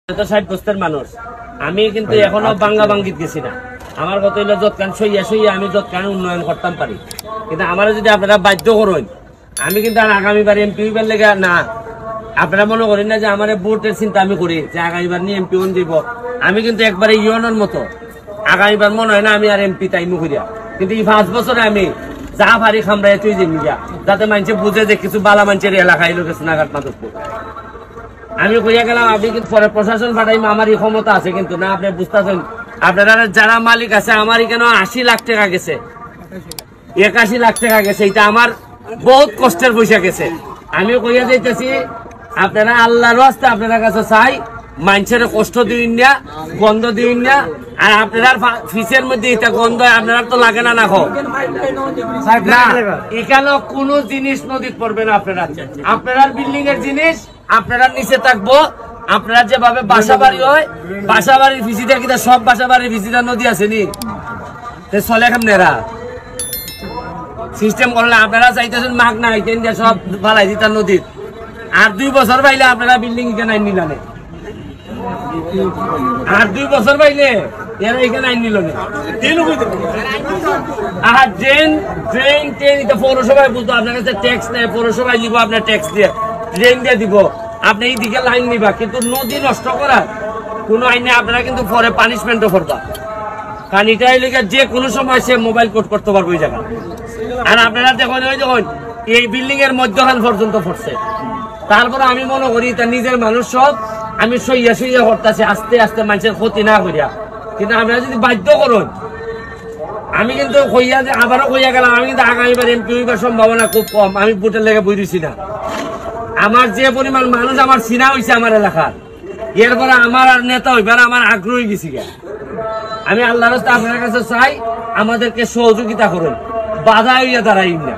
60 বছরের মানুষ আমি কিন্তু এখনো বাংলা বাঙ্গিত গেছি না। আমার কথা হইলো যতখান সইয়া সইয়া আমি যতখান উন্নয়ন করতাম পারি, কিন্তু আমার যদি আপনারা বাধ্য করেন আমি কিন্তু আগামীবার এমপি হইবার লেগে না। আপনারা মনে করেন না যে আমার ভোটের চিন্তা আমি করি যে আগামীবার নিয়ে এমপি দিব। আমি কিন্তু একবারে ইউনের মতো আগামীবার মনে হয় না আমি আর এমপি তাইমু করিয়া, কিন্তু এই 5 বছরে আমি যা পারি খামড়াই তুই যে মিডিয়া যাতে মানুষে বুঝে যে কিছু বালা মানুষের এলাকায় লোক সোনাঘাট মাধবপুর আমি কইয়া গেলাম। আপনি কিন্তু পরে প্রশাসন পাঠাইম, আমার এই ক্ষমতা আছে কিন্তু না। আপনি বুঝতেছেন আপনারা যারা মালিক আছে আমার কেন 80 লাখ টাকা গেছে, 81 লাখ টাকা গেছে, এটা আমার বহুত কষ্টের পয়সা গেছে। আমি কইয়া যাইতেছি আপনারা আল্লাহর রাস্তায় আপনার কাছে চাই মানুষের কষ্ট দিন না, গন্ধ দিন না। আর আপনার ফিসের মধ্যে এটা গন্ধ আপনারা তো লাগে না না এখানে কোন জিনিস নদীতে পড়বে না। আপনার বিল্ডিং এর জিনিস আপনারা নিচে থাকবো। আপনারা যেভাবে বাসা বাড়ি হয় বাসা বাড়ির ভিসিটার কিন্তু সব বাসা বাড়ির ভিসিটার নদী আছে নি চলে কেমনেরা সিস্টেম করলে আপনারা চাইতেছেন মাগ না সব ভালাই দিতার নদীর। আর 2 বছর পাইলে আপনারা বিল্ডিং এখানে আইন নিলানে, আর 2 বছর পাইলে এরা এখানে আইন নিল না। আর ট্রেন এটা পৌরসভায় বুঝতো আপনার কাছে ট্যাক্স নেয়, পৌরসভায় নিব আপনার ট্যাক্স দিয়ে ট্রেন দিয়ে দিব, আপনি এইদিকে লাইন নিবা। কিন্তু নদী নষ্ট করার কোন আইনে আপনারা কিন্তু পরে পানিশমেন্টও করবা, কারণ এটা এলাকা যে কোনো সময় সে মোবাইল কোড করতে পারবো এই জায়গা। আর আপনারা দেখুন ওই দেখুন এই বিল্ডিং এর মধ্যখান পর্যন্ত পড়ছে। তারপর আমি মনে করি তার নিজের মানুষ সব আমি সইয়া সইয়া করতেছি আস্তে আস্তে মানুষের ক্ষতি না করিয়া। কিন্তু আপনারা যদি বাধ্য করুন আমি কিন্তু কইয়া যে আবারও কইয়া গেলাম আমি কিন্তু আগামীবার এমপি হইবার সম্ভাবনা খুব কম। আমি ভোটের লেগে বইছি না। আমার যে পরিমাণ মানুষ আমার চিনা হয়েছে আমার এলাকার, এরপরে আমার আর নেতা হইবার আমার আগ্রহী গেছি। আমি আল্লাহর রাস্তায় আপনার কাছে চাই আমাদেরকে সহযোগিতা করুন, বাধা হইয়া দাঁড়াই না।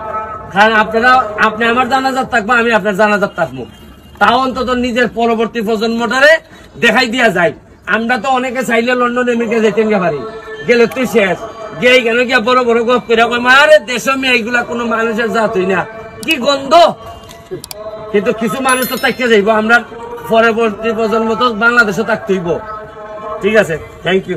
কারণ আপনি আমার জানাজাত থাকবো, আমি আপনার জানাজাত থাকবো। তাও অন্তত নিজের পরবর্তী প্রজন্মটারে দেখাই দিয়া যায়। আমরা তো অনেকে চাইলে লন্ডন আমেরিকা যেতে পারি, গেলে তুই শেষ গিয়ে কেন গিয়া বড় বড় গপ করে মারে দেশ এইগুলা কোনো মানুষের জাত হই না, কি গন্ধ। কিন্তু কিছু মানুষ তো থাকতে যাইব, আমরা পরবর্তী প্রজন্ম তো বাংলাদেশও থাকতে হইব। ঠিক আছে, থ্যাংক ইউ।